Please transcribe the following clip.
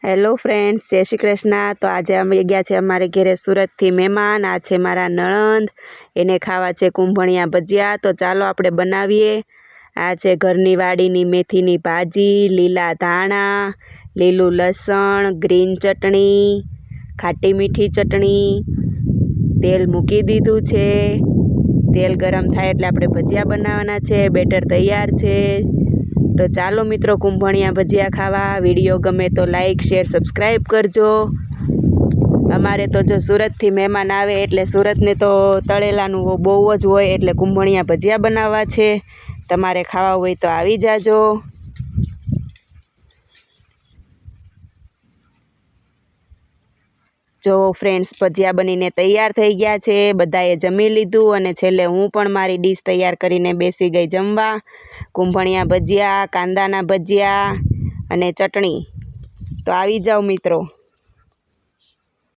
Hello friends, જય શ્રી કૃષ્ણ। તો આજે અમે ગયા છે અમારે ઘરે સુરતથી મહેમાન। આ છે મારા નણંદ, એને ખાવા છે કુંભણિયા ભજીયા। તો ચાલો આપણે બનાવીએ। આ છે ઘરની વાડીની મેથીની ભાજી, લીલા ધાણા, લીલું લસણ, ગ્રીન ચટણી, ખાટી મીઠી ચટણી। તેલ મૂકી દીધું છે। તેલ ગરમ થાય એટલે આપણે ભજીયા બનાવવાના છે। બેટર તૈયાર છે। तो चालो मित्रों कुंभणिया भजिया खावा। वीडियो गमे तो लाइक शेर सब्सक्राइब करजो। अमारे तो जो सूरत थी मेहमान आवे एटले सूरत ने तो तळेलानुं बहु ज होय एटले कुंभणिया भजिया बनाववा छे। तमारे खावा होय तो आवी जाजो। जो फ्रेंड्स भजिया बनीने तैयार थई गया छे। बधाए जमी लीधुं अने छेल्ले हूँ पण मारी डिश तैयार करीने बेसी गई जमवा। कुंभणिया भजिया, कांदाना भजिया अने चटणी। तो आवी जाओ मित्रों।